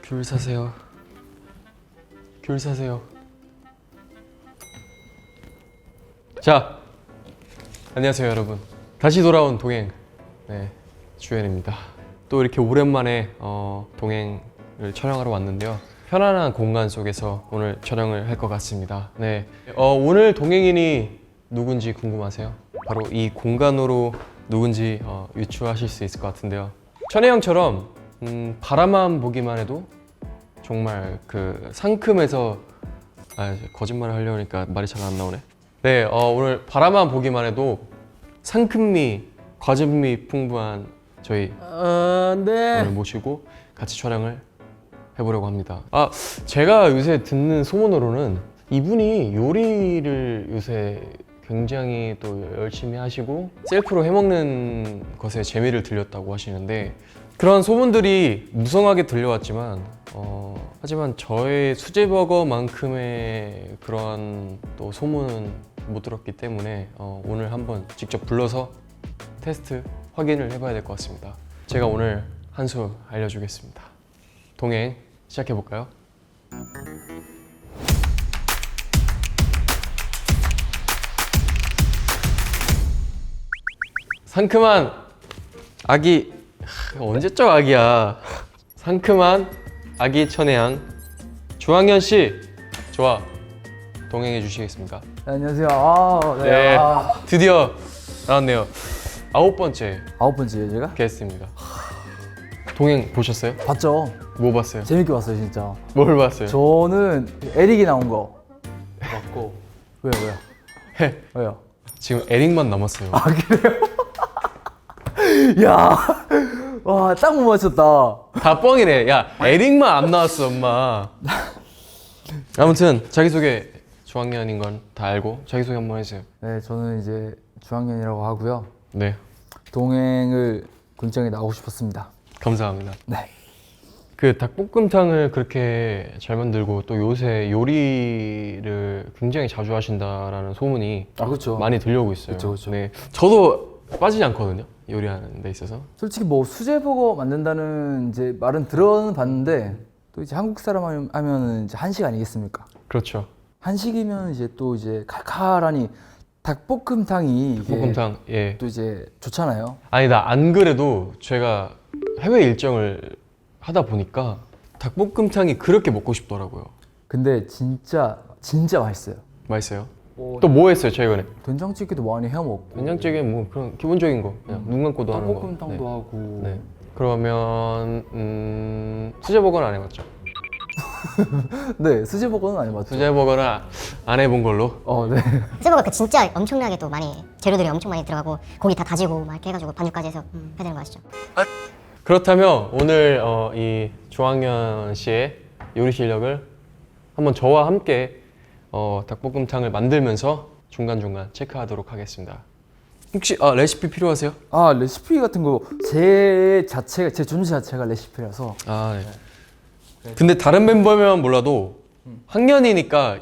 귤 사세요. 귤 사세요. 자, 안녕하세요 여러분. 다시 돌아온 동행, 주현입니다. 또 이렇게 오랜만에 동행을 촬영하러 왔는데요. 편안한 공간 속에서 오늘 촬영을 할 것 같습니다. 오늘 동행인이 누군지 궁금하세요? 바로 이 공간으로 누군지 유추하실 수 있을 것 같은데요. 천혜 형처럼 바라만 보기만 해도 정말 그 상큼해서 거짓말을 하려니까 말이 잘 안 나오네. 오늘 바라만 보기만 해도 상큼미, 과즙미 풍부한 저희 오늘 모시고 같이 촬영을 해보려고 합니다. 제가 요새 듣는 소문으로는 이분이 요리를 요새 굉장히 또 열심히 하시고 셀프로 해먹는 것에 재미를 들렸다고 하시는데, 그런 소문들이 무성하게 들려왔지만 하지만 저의 수제버거만큼의 그런 또 소문은 못 들었기 때문에 오늘 한번 직접 불러서 테스트 확인을 해봐야 될 것 같습니다. 제가 오늘 한 수 알려주겠습니다. 동행 시작해볼까요? 상큼한 아기, 언제적 아기야. 상큼한 아기 천혜향 주황현 씨, 저와 동행해 주시겠습니까? 네, 안녕하세요. 드디어 나왔네요. 9번째 9번째예요, 제가? 게스트입니다. 동행 보셨어요? 봤죠. 뭐 봤어요? 재밌게 봤어요, 진짜. 뭘 봤어요? 저는 에릭이 나온 거 봤고. 왜요? 왜요? 지금 에릭만 남았어요. 야, 와, 딱 못 맞췄다. 다 뻥이네. 야, 에릭만 안 나왔어, 엄마. 아무튼 자기소개 주황년인 건 다 알고 자기소개 한번 해주세요. 네, 저는 이제 주학년이라고 하고요. 네, 동행을 굉장히 나오고 싶었습니다. 감사합니다. 네. 그 닭볶음탕을 그렇게 잘 만들고 또 요새 요리를 굉장히 자주 하신다라는 소문이 그렇죠. 많이 들려오고 있어요. 그쵸. 네, 저도 빠지지 않거든요. 요리하는 데 있어서. 솔직히 뭐 수제버거 만든다는 이제 말은 들어는 봤는데, 또 이제 한국 사람 하면은 이제 한식 아니겠습니까? 그렇죠. 한식이면 이제 또 이제 칼칼하니 닭볶음탕이 이게 닭볶음탕, 예. 또 이제 좋잖아요. 아니다, 안 그래도 제가 해외 일정을 하다 보니까 닭볶음탕이 그렇게 먹고 싶더라고요. 근데 진짜 맛있어요. 맛있어요? 또 뭐 했어요 최근에? 된장찌개도 많이 해 먹고, 된장찌개 뭐 그런 기본적인 거 그냥 눈 감고도 하는 거. 닭볶음탕도 하고. 네. 그러면 수제버거는 안 해봤죠? 네, 수제버거는 안 해봤죠. 수제버거는 안 해본 걸로. 네. 수제버거 그 진짜 엄청나게 또 많이 재료들이 엄청 많이 들어가고 고기 다 다지고 막 이렇게 해가지고 반죽까지 해서 해야 되는 거 아시죠? 그렇다면 오늘 이 조항현 씨의 요리 실력을 한번 저와 함께 닭볶음탕을 만들면서 중간중간 체크하도록 하겠습니다. 혹시 레시피 필요하세요? 레시피 같은 거 제 존재 자체가 레시피라서. 네. 근데 다른 멤버면 몰라도 학년이니까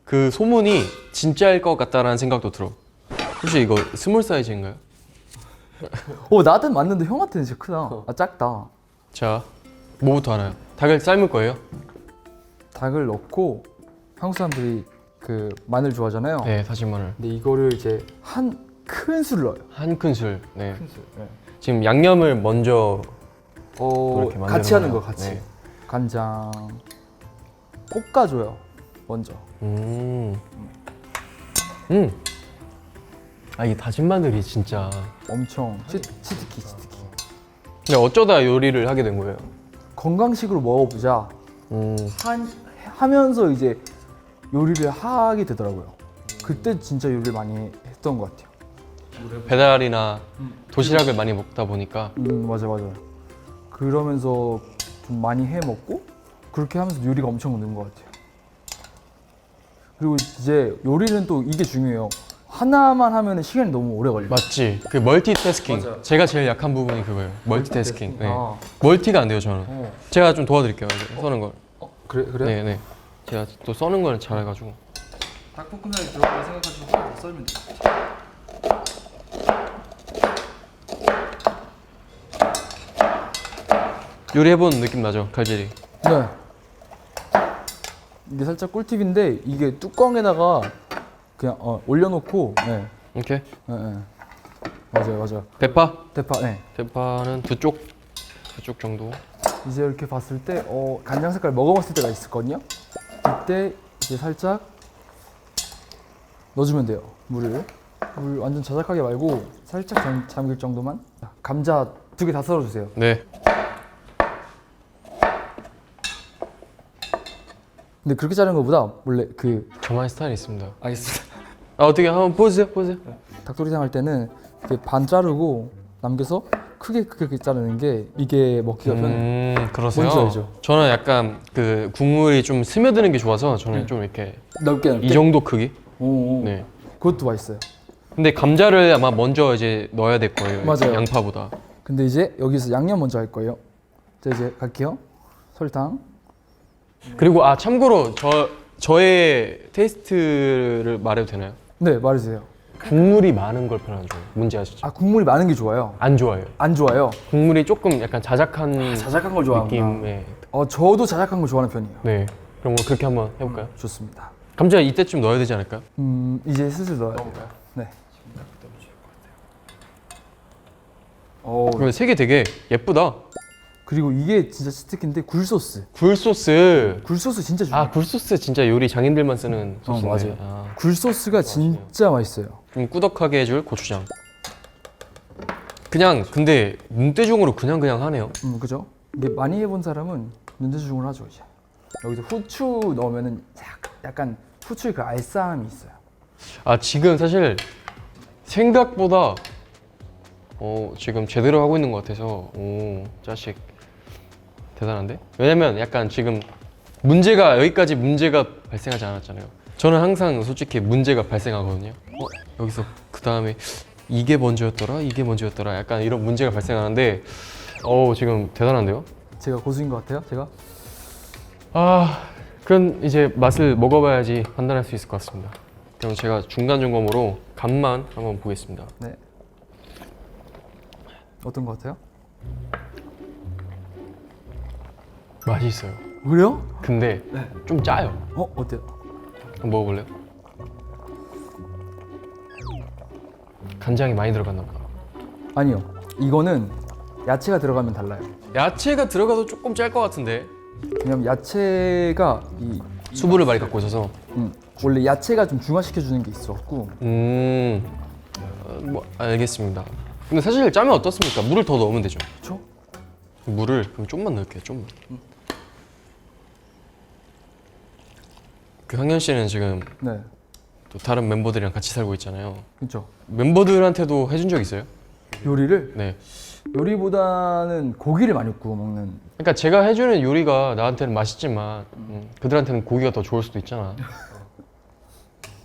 그 소문이 진짜일 것 같다라는 생각도 들어. 혹시 이거 스몰 사이즈인가요? 나한테는 맞는데 형한테는 진짜 크다. 작다. 자, 뭐부터 하나요? 닭을 삶을 거예요? 닭을 넣고, 한국 사람들이 그 마늘 좋아하잖아요. 네, 다진 마늘. 근데 이거를 이제 한 큰술 넣어요. 한 큰술. 네. 큰술. 네. 지금 양념을 먼저 이렇게 만드는 같이 하는 거예요? 거 같이. 네. 간장 볶아줘요 먼저. 이게 다진 마늘이 진짜. 엄청 치트키. 근데 어쩌다 요리를 하게 된 거예요? 건강식으로 먹어보자 하면서 이제 요리를 하게 되더라고요. 그때 진짜 요리를 많이 했던 것 같아요. 배달이나 도시락을 많이 먹다 보니까. 맞아요. 그러면서 좀 많이 해 먹고, 그렇게 하면서 요리가 엄청 는 것 같아요. 그리고 이제 요리는 또 이게 중요해요. 하나만 하면 시간이 너무 오래 걸려요. 맞지? 그 멀티태스킹. 맞아요. 제가 제일 약한 부분이 그거예요. 멀티태스킹. 네. 아. 멀티가 안 돼요 저는. 제가 좀 도와드릴게요. 이제 써는 걸. 그래요? 네. 제가 또 써는 거는 잘해가지고. 닭볶음탕에 들어갈 생각하시고 썰면 돼요. 요리해본 느낌 나죠, 칼질이. 네. 이게 살짝 꿀팁인데 이게 뚜껑에다가 그냥 올려놓고 네. 이렇게 네, 네. 맞아요. 대파. 대파. 네. 대파는 두 쪽 정도. 이제 이렇게 봤을 때 간장 색깔 먹어봤을 때가 있었거든요. 이때 이제 살짝 넣어주면 돼요. 물 완전 자작하게 말고 살짝 잠길 정도만. 감자 2개 다 썰어주세요. 네. 근데 그렇게 자르는 것보다 원래 저만의 스타일이 있습니다. 알겠습니다. 아 어떻게 한번 보세요. 닭도리탕 할 때는 이렇게 반 자르고 남겨서 크게 자르는 게 이게 먹기가 편해요. 그러세요? 뭔지 알죠? 저는 약간 그 국물이 좀 스며드는 게 좋아서 저는 좀 이렇게 넓게. 이 정도 크기. 오. 네. 그것도 맛있어요. 근데 감자를 아마 먼저 이제 넣어야 될 거예요. 맞아요. 양파보다. 근데 이제 여기서 양념 먼저 할 거예요. 자 이제 갈게요. 설탕. 그리고 참고로 저의 테이스트를 말해도 되나요? 네, 말해주세요. 국물이 많은 걸 별로 안 좋아해요. 뭔지 아시죠? 국물이 많은 게 좋아요. 안 좋아해요. 안 좋아요. 국물이 조금 약간 자작한 자작한 걸 좋아하구나. 느낌의. 저도 자작한 걸 좋아하는 편이에요. 네. 그럼 뭐 그렇게 한번 해볼까요? 좋습니다. 감자 이때쯤 넣어야 되지 않을까요? 이제 슬슬 넣어야 돼요. 네. 근데 색이 되게 예쁘다. 그리고 이게 진짜 치트키인데 굴소스. 굴소스. 굴소스 진짜 중요해요. 굴소스 진짜 요리 장인들만 쓰는 소스인데. 맞아요. 굴소스가 진짜 맛있어요. 좀 꾸덕하게 해줄 고추장. 그냥 근데 눈대중으로 그냥 하네요. 그죠? 이게 많이 해본 사람은 눈대중으로 하죠 이제. 여기서 후추 넣으면은 약간 후추의 그 알싸함이 있어요. 지금 사실 생각보다 지금 제대로 하고 있는 것 같아서 자식 대단한데? 왜냐면 약간 지금 여기까지 문제가 발생하지 않았잖아요. 저는 항상 솔직히 문제가 발생하거든요. 여기서 그 다음에 이게 먼저였더라 약간 이런 문제가 발생하는데 지금 대단한데요? 제가 고수인 것 같아요, 제가? 그럼 이제 맛을 먹어봐야지 판단할 수 있을 것 같습니다. 그럼 제가 중간 점검으로 간만 한번 보겠습니다. 네. 어떤 것 같아요? 맛있어요. 그래요? 근데 좀 짜요. 어때요? 한번 먹어볼래요? 간장이 많이 들어갔나 보다. 아니요. 이거는 야채가 들어가면 달라요. 야채가 들어가도 조금 짤 것 같은데. 왜냐면 야채가 수분을 많이 갖고 있어서. 원래 야채가 좀 중화시켜 주는 게 있었고. 뭐 알겠습니다. 근데 사실 짜면 어떻습니까? 물을 더 넣으면 되죠. 그렇죠? 물을 그럼 좀만 넣을게요. 좀만. 그 황현 씨는 지금 네. 또 다른 멤버들이랑 같이 살고 있잖아요. 그렇죠. 멤버들한테도 해준 적 있어요? 요리를 네. 요리보다는 고기를 많이 구워 먹는. 그러니까 제가 해주는 요리가 나한테는 맛있지만 그들한테는 고기가 더 좋을 수도 있잖아.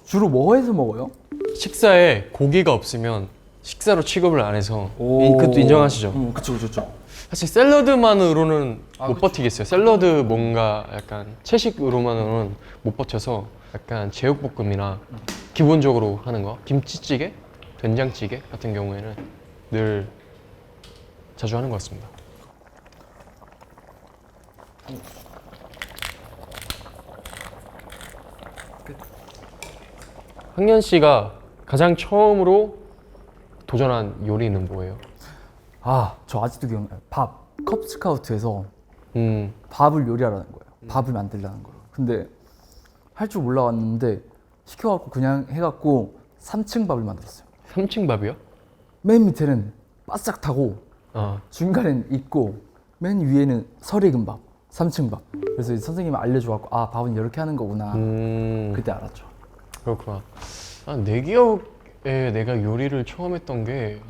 주로 뭐 해서 먹어요? 식사에 고기가 없으면 식사로 취급을 안 해서 그것도 인정하시죠? 그쵸. 사실 샐러드만으로는 못 버티겠어요. 샐러드 뭔가 약간 채식으로만은 못 버텨서 약간 제육볶음이나 기본적으로 하는 거 김치찌개, 된장찌개 같은 경우에는 늘 자주 하는 것 같습니다. 황현 씨가 가장 처음으로 도전한 요리는 뭐예요? 저 아직도 기억나요. 컵스카우트에서 음, 밥을 요리하라는 거예요. 밥을 만들라는 거예요. 근데 할 줄 몰라왔는데 시켜갖고 그냥 해갖고 3층 밥을 만들었어요. 3층 밥이요? 맨 밑에는 바싹 타고 중간엔 익고 맨 위에는 설익은 밥, 3층 밥. 그래서 선생님이 알려줘갖고 밥은 이렇게 하는 거구나. 그때 알았죠. 그렇구나. 내 기억에 내가 요리를 처음 했던 게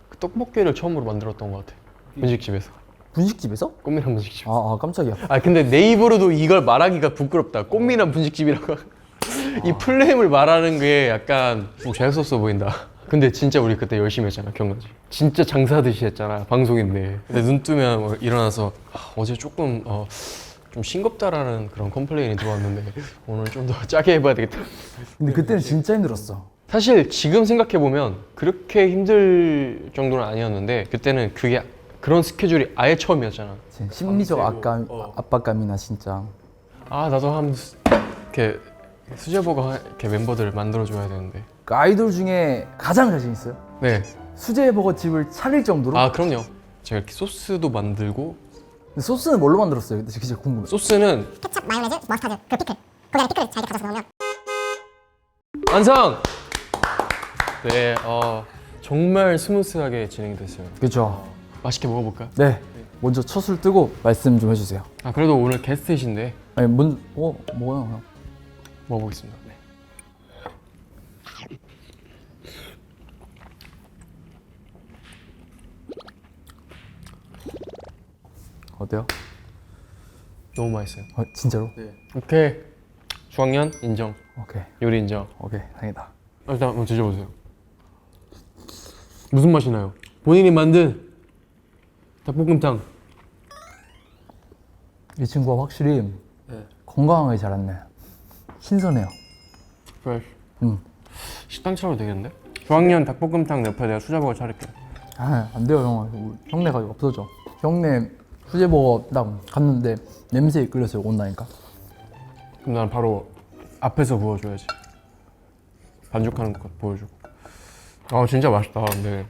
그 떡볶이를 처음으로 만들었던 것 같아. 분식집에서. 분식집에서? 꽃미남 분식집. 깜짝이야. 근데 내 입으로도 이걸 말하기가 부끄럽다. 꽃미남 분식집이라고. 이 플레임을 말하는 게 약간 좀 재수없어 보인다. 근데 진짜 우리 그때 열심히 했잖아, 기억나지? 진짜 장사하듯이 했잖아, 방송인데. 근데 눈 뜨면 뭐 일어나서 어제 조금 좀 싱겁다라는 그런 컴플레인이 들어왔는데 오늘 좀 더 짜게 해봐야 되겠다. 근데 그때는 진짜 힘들었어. 사실 지금 생각해보면 그렇게 힘들 정도는 아니었는데 그때는 그게 그런 스케줄이 아예 처음이었잖아. 심리적 밤새고, 압박감이나 진짜. 아 나도 이렇게 수제버거 이렇게 멤버들 만들어줘야 되는데. 그 아이돌 중에 가장 자신 있어요? 네. 수제버거 집을 차릴 정도로? 아 그럼요. 제가 이렇게 소스도 만들고 근데 소스는 뭘로 만들었어요? 근데 진짜 궁금해. 소스는 케첩, 마요네즈, 머스타드, 그 피클. 거기 안에 피클을 잘게 가져서 넣으면 완성. 네. 정말 스무스하게 진행이 됐어요. 그렇죠. 맛있게 먹어볼까? 네. 먼저 첫 술 뜨고 말씀 좀 해주세요. 아 그래도 오늘 게스트이신데 아니 뭐야? 먹어보겠습니다. 네. 어때요? 너무 맛있어요. 진짜로? 오케이. 중학년 인정. 오케이. 요리 인정. 오케이. 다행이다. 일단 한번 드셔보세요. 무슨 맛이 나요? 본인이 만든 닭볶음탕. 이 친구가 확실히 건강하게 자랐네. 신선해요. 프레쉬. 음. 식당 차려도 되겠는데? 중학년 닭볶음탕 옆에 내가 수제버거 차릴게. 안 돼요, 형. 형네가 이거 없어져. 형네 수제버거 딱 갔는데 냄새에 끌려서 온다니까. 그럼 난 바로 앞에서 구워줘야지. 반죽하는 것 보여주고. 아 진짜 맛있다. 근데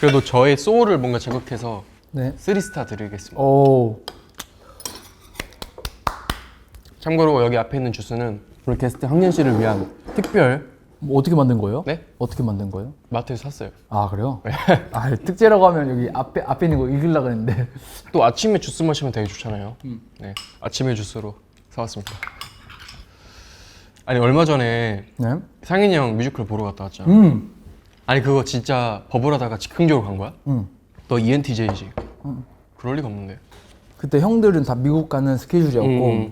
그래도 저의 소울을 뭔가 자극해서 네. 3스타 드리겠습니다. 오. 참고로 여기 앞에 있는 주스는 우리 게스트 황년 씨를 위한 특별 뭐 어떻게 만든 거예요? 네? 어떻게 만든 거예요? 마트에서 샀어요. 아 그래요? 아 특제라고 하면 여기 앞에 있는 거 읽으려고 했는데. 또 아침에 주스 마시면 되게 좋잖아요. 네, 아침에 주스로 사왔습니다. 아니 얼마 전에 네. 상인이 형 뮤지컬 보러 갔다 왔잖아. 아니 그거 진짜 버블하다가 즉흥적으로 간 거야? 너 ENTJ지? 그럴 리가 없는데. 그때 형들은 다 미국 가는 스케줄이었고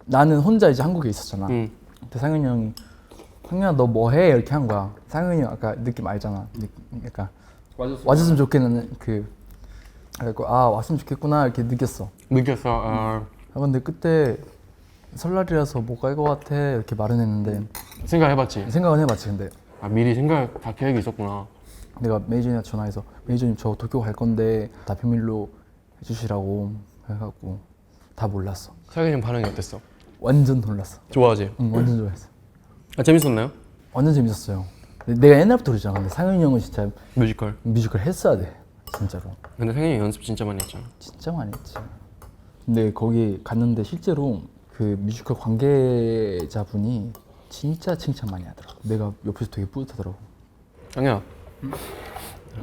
나는 혼자 이제 한국에 있었잖아. 그때 상현이 형이 상현아 너 뭐 해? 이렇게 한 거야. 상현이 형 아까 느낌 알잖아. 약간 와줬으면 좋겠는 그래갖고 아 왔으면 좋겠구나 이렇게 느꼈어. 느꼈어. 아 근데 그때 설날이라서 못 갈 것 같아 이렇게 말은 했는데 생각해봤지? 생각은 해봤지. 근데 아 미리 생각 다 계획이 있었구나. 내가 매니저님한테 전화해서 매니저님 저 도쿄 갈 건데 다 비밀로 해주시라고 해갖고 다 몰랐어. 상인이 형 반응이 어땠어? 완전 놀랐어. 좋아하지? 완전 좋아했어. 아 재밌었나요? 완전 재밌었어요. 근데 내가 옛날부터 그러잖아. 근데 상현이 형은 진짜 뮤지컬. 뮤지컬 했어야 돼. 진짜로. 근데 상인이 형 연습 진짜 많이 했잖아. 진짜 많이 했지. 근데 거기 갔는데 실제로 그 뮤지컬 관계자분이 진짜 칭찬 많이 하더라고. 내가 옆에서 되게 뿌듯하더라고. 상이야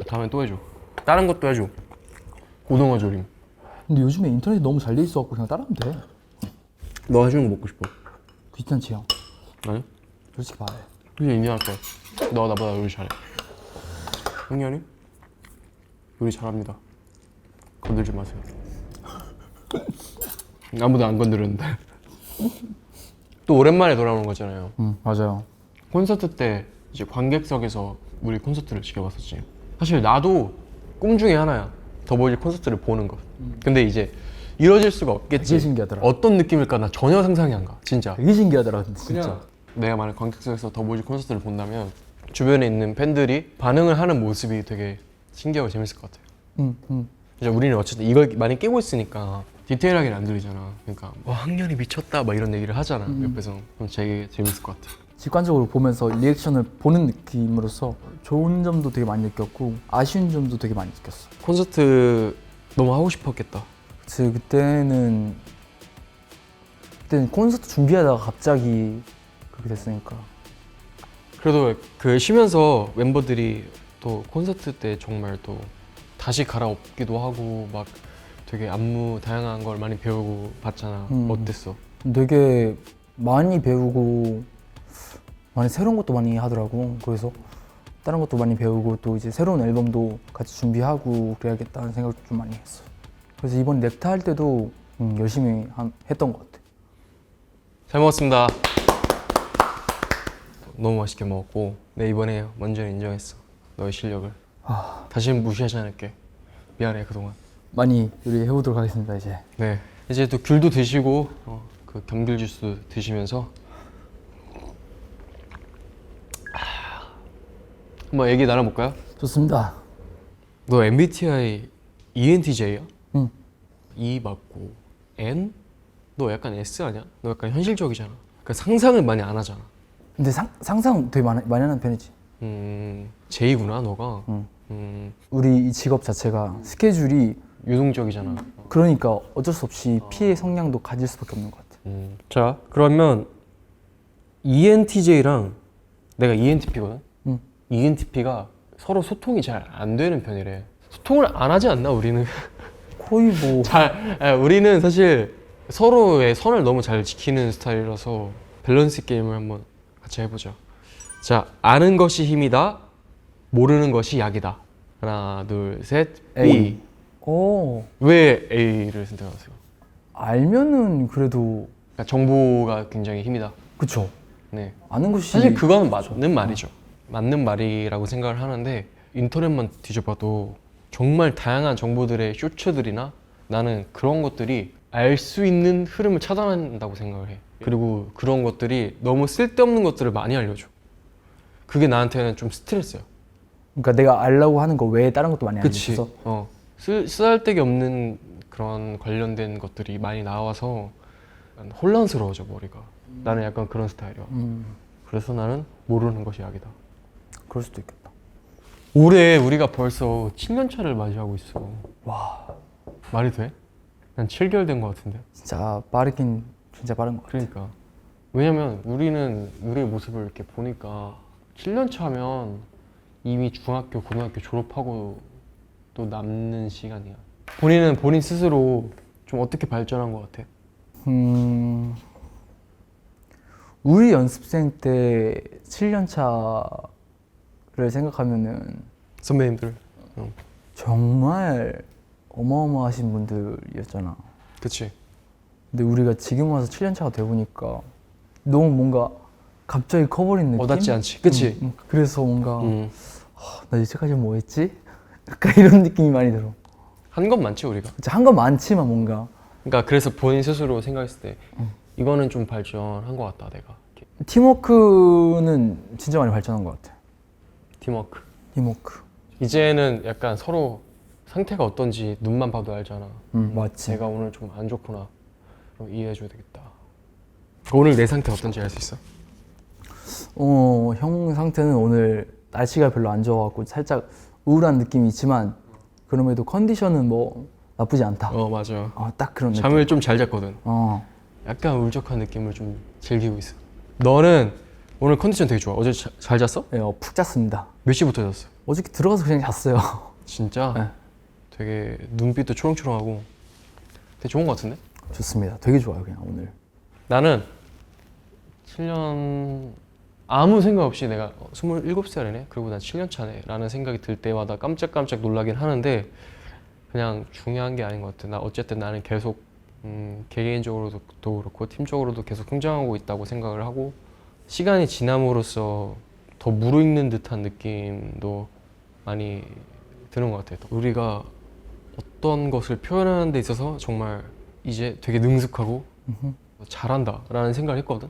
다음에 또 해줘. 다른 것도 해줘. 고등어 조림. 근데 요즘에 인터넷이 너무 잘 돼 있어갖고 그냥 따라하면 돼. 너 해주는 거 먹고 싶어. 귀찮지 형. 아니? 솔직히 말해. 그게 인정할게. 너 나보다 요리 잘해. 형년이 요리 잘합니다. 건들지 마세요. 아무도 안 건드렸는데. 또 오랜만에 돌아오는 거잖아요. 맞아요. 콘서트 때 이제 관객석에서 우리 콘서트를 지켜봤었지. 사실 나도 꿈 중에 하나야. 더보이즈 콘서트를 보는 거. 근데 이제 이뤄질 수가 없겠지. 되게 신기하더라. 어떤 느낌일까 나 전혀 상상이 안 가. 진짜. 되게 신기하더라 근데 진짜. 내가 만약 관객석에서 더보이즈 콘서트를 본다면 주변에 있는 팬들이 반응을 하는 모습이 되게 신기하고 재밌을 것 같아요. 이제 우리는 어쨌든 이걸 많이 깨고 있으니까 디테일하게는 안 들리잖아. 그러니까 와 학년이 미쳤다 막 이런 얘기를 하잖아. 옆에서. 그럼 되게 재밌을 것 같아. 직관적으로 보면서 리액션을 보는 느낌으로서 좋은 점도 되게 많이 느꼈고 아쉬운 점도 되게 많이 느꼈어. 콘서트 너무 하고 싶었겠다. 그치 그때는 콘서트 준비하다가 갑자기 그렇게 됐으니까. 그래도 그 쉬면서 멤버들이 또 콘서트 때 정말 또 다시 갈아엎기도 하고 막 되게 안무 다양한 걸 많이 배우고 봤잖아. 어땠어? 되게 많이 배우고 많이 새로운 것도 많이 하더라고. 그래서 다른 것도 많이 배우고 또 이제 새로운 앨범도 같이 준비하고 그래야겠다는 생각을 좀 많이 했어. 그래서 이번 넥타 할 때도 열심히 했던 것 같아. 잘 먹었습니다. 너무 맛있게 먹었고 내 이번에 완전히 인정했어. 너의 실력을. 다시는 무시하지 않을게. 미안해 그동안. 많이 요리해보도록 하겠습니다 이제. 네. 이제 또 귤도 드시고 그 감귤 주스 드시면서 한번 얘기 나눠볼까요? 좋습니다. 너 MBTI ENTJ야? 응. E 맞고 N? 너 약간 S 아니야? 너 약간 현실적이잖아. 그러니까 상상을 많이 안 하잖아. 근데 상상 되게 많이 하는 편이지. J구나 너가. 우리 이 직업 자체가 스케줄이 유동적이잖아. 그러니까 어쩔 수 없이 피해 성향도 가질 수밖에 없는 것 같아. 자, 그러면 ENTJ랑 내가 ENTP거든? 응. ENTP가 서로 소통이 잘 안 되는 편이래. 소통을 안 하지 않나, 우리는? 거의 뭐 우리는 사실 서로의 선을 너무 잘 지키는 스타일이라서 밸런스 게임을 한번 같이 해보자. 자, 아는 것이 힘이다, 모르는 것이 약이다. 하나, 둘, 셋, B. A. 오, 왜 A를 선택하세요? 알면은 그래도 그러니까 정보가 굉장히 힘이다. 그쵸. 네. 아는 것이 사실 그거는 맞는 말이죠. 맞는 말이라고 생각을 하는데 인터넷만 뒤져봐도 정말 다양한 정보들의 쇼츠들이나 나는 그런 것들이 알 수 있는 흐름을 차단한다고 생각을 해. 그리고 그런 것들이 너무 쓸데없는 것들을 많이 알려줘. 그게 나한테는 좀 스트레스야. 그러니까 내가 알려고 하는 거 외에 다른 것도 많이 그치? 알려줘서 쓰잘데기 없는 그런 관련된 것들이 많이 나와서 약간 혼란스러워져 머리가. 나는 약간 그런 스타일이야. 그래서 나는 모르는 것이 약이다. 그럴 수도 있겠다. 올해 우리가 벌써 7년 차를 맞이하고 있어. 와, 말이 돼? 난 7개월 된 것 같은데. 진짜 빠르긴 진짜 빠른 것 같아. 그러니까. 왜냐면 우리는 우리의 모습을 이렇게 보니까 7년 차면 이미 중학교, 고등학교 졸업하고 또 남는 시간이야. 본인은 본인 스스로 좀 어떻게 발전한 것 같아? 우리 연습생 때 7년 차를 생각하면은 선배님들. 정말 어마어마하신 분들이었잖아. 그치. 근데 우리가 지금 와서 7년 차가 돼 보니까 너무 뭔가 갑자기 커버린 느낌? 와닿지 않지. 그치? 그래서 뭔가 나 이제까지 뭐 했지? 약간 이런 느낌이 많이 들어. 한 건 많지 우리가. 한 건 많지만 뭔가 그러니까 그래서 본인 스스로 생각했을 때 이거는 좀 발전한 것 같다 내가. 이렇게. 팀워크는 진짜 많이 발전한 것 같아. 팀워크. 팀워크. 이제는 약간 서로 상태가 어떤지 눈만 봐도 알잖아. 맞지. 내가 오늘 좀 안 좋구나. 그럼 이해해줘야 되겠다. 오늘 내 상태 어떤지 알 수 있어? 형 상태는 오늘 날씨가 별로 안 좋아갖고 살짝 우울한 느낌이 있지만 그럼에도 컨디션은 뭐 나쁘지 않다. 맞아. 딱 그런 느낌. 잠을 좀 잘 잤거든. 약간 울적한 느낌을 좀 즐기고 있어. 너는 오늘 컨디션 되게 좋아. 어제 잘 잤어? 네, 푹 잤습니다. 몇 시부터 잤어? 어저께 들어가서 그냥 잤어요. 진짜? 네. 되게 눈빛도 초롱초롱하고 되게 좋은 것 같은데? 좋습니다. 되게 좋아요 그냥 오늘. 나는 7년 아무 생각 없이 내가 27살이네? 그리고 난 7년 차네? 라는 생각이 들 때마다 깜짝깜짝 놀라긴 하는데 그냥 중요한 게 아닌 것 같아. 어쨌든 나는 계속 개개인적으로도 그렇고 팀적으로도 계속 성장하고 있다고 생각을 하고 시간이 지남으로써 더 무르익는 듯한 느낌도 많이 드는 것 같아요. 우리가 어떤 것을 표현하는 데 있어서 정말 이제 되게 능숙하고 잘한다 라는 생각을 했거든.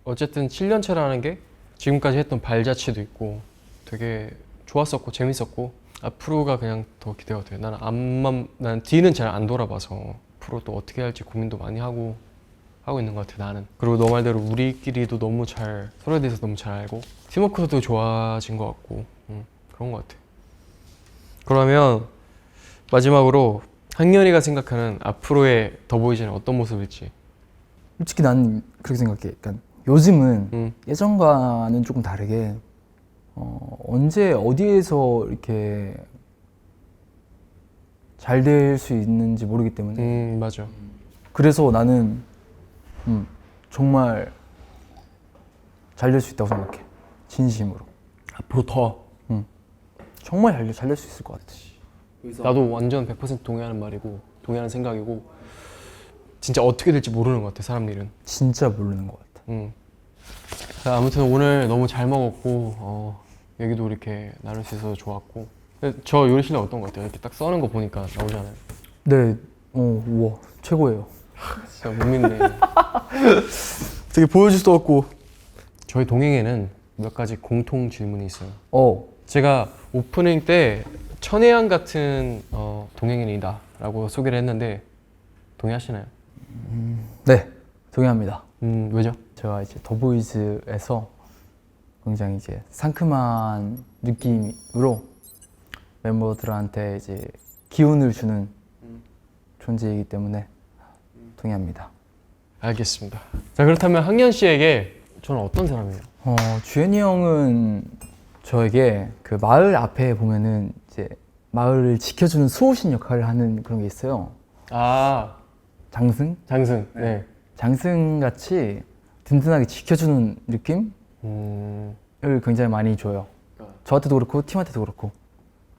어쨌든 7년 차라는 게 지금까지 했던 발자취도 있고 되게 좋았었고 재밌었고 앞으로가 그냥 더 기대가 돼. 나는 뒤는 잘 안 돌아봐서 앞으로 또 어떻게 할지 고민도 많이 하고 있는 것 같아 나는. 그리고 너 말대로 우리끼리도 너무 잘 서로에 대해서 너무 잘 알고 팀워크도 좋아진 것 같고 그런 것 같아. 그러면 마지막으로 학년이가 생각하는 앞으로의 더보이즈는 어떤 모습일지. 솔직히 난 그렇게 생각해. 약간 요즘은 예전과는 조금 다르게 언제 어디에서 이렇게 잘 될 수 있는지 모르기 때문에 맞아. 그래서 나는 정말 잘 될 수 있다고 생각해. 진심으로. 앞으로 더. 정말 잘 될 수 있을 것 같아. 나도 완전 100% 동의하는 말이고 동의하는 생각이고 진짜 어떻게 될지 모르는 것 같아 사람 일은. 진짜 모르는 것 같아. 자, 아무튼 오늘 너무 잘 먹었고 얘기도 이렇게 나눌 수 있어서 좋았고. 저 요리 실력 어떤 것 같아요? 이렇게 딱 써는 거 보니까 나오잖아요. 네, 우와 최고예요. 진짜 못 믿네. 되게 보여줄 수도 없고. 저희 동행에는 몇 가지 공통 질문이 있어요. 제가 오프닝 때 천혜향 같은 동행인이다라고 소개를 했는데 동의하시나요? 네, 동의합니다. 왜죠? 제가 이제 더보이즈에서 굉장히 이제 상큼한 느낌으로 멤버들한테 이제 기운을 주는 존재이기 때문에 동의합니다. 알겠습니다. 자, 그렇다면 학년 씨에게 저는 어떤 사람이에요? 주현이 형은 저에게 그 마을 앞에 보면은 이제 마을을 지켜주는 수호신 역할을 하는 그런 게 있어요. 아, 장승? 장승. 네. 장승 같이 든든하게 지켜주는 느낌을 굉장히 많이 줘요. 저한테도 그렇고 팀한테도 그렇고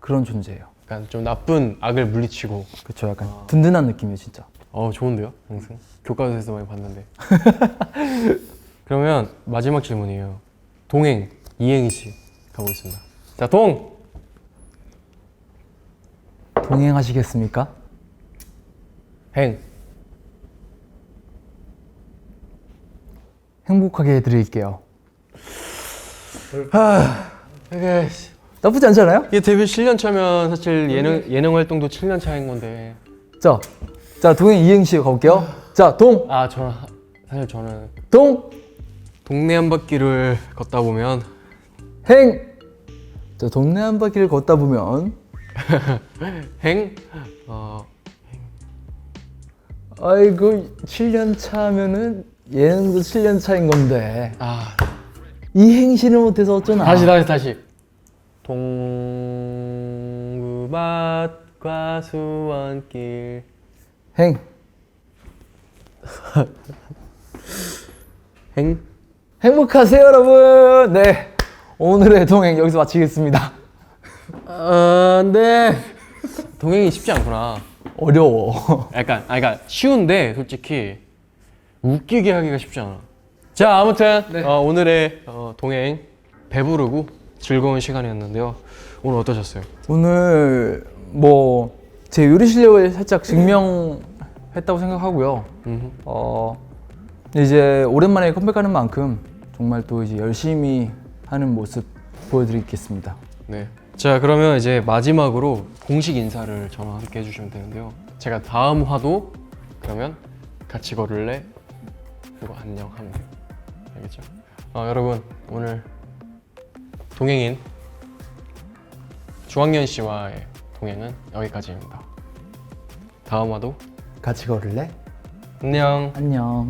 그런 존재예요. 약간 좀 나쁜 악을 물리치고. 그렇죠. 약간 든든한 느낌이에요, 진짜. 좋은데요, 장승. 교과서에서 많이 봤는데. 그러면 마지막 질문이에요. 동행 이행시 가보겠습니다. 자, 동행하시겠습니까? 행. 행복하게 해드릴게요. 이게 나쁘지 않지 않아요? 데뷔 7년 차면 사실 예능 활동도 7년 차인 건데. 자, 동행 이행시 가볼게요. 자, 사실 저는 동, 동네 한 바퀴를 걷다 보면 행. 자, 동네 한 바퀴를 걷다 보면 행. 아이고 7년 차면은 예능도 7년 차인 건데 아, 이행시를 못해서 어쩌나. 다시. 동구밭과 수원길. 행. 행. 행복하세요, 여러분. 네, 오늘의 동행 여기서 마치겠습니다. 네. 동행이 쉽지 않구나. 어려워. 그러니까 쉬운데 솔직히 웃기게 하기가 쉽지 않아. 자, 아무튼 오늘의 동행 배부르고 즐거운 시간이었는데요. 오늘 어떠셨어요? 오늘 뭐 제 요리 실력을 살짝 증명했다고 생각하고요. 이제 오랜만에 컴백하는 만큼 정말 또 이제 열심히 하는 모습 보여드리겠습니다. 네. 자, 그러면 이제 마지막으로 공식 인사를 저랑 함께 해주시면 되는데요. 제가 다음 화도 그러면 같이 걸을래? 그리고 안녕 하면 돼요. 알겠죠? 여러분, 오늘 동행인 주학년 씨와의 동행은 여기까지입니다. 다음 화도 같이 걸을래? 안녕. 안녕.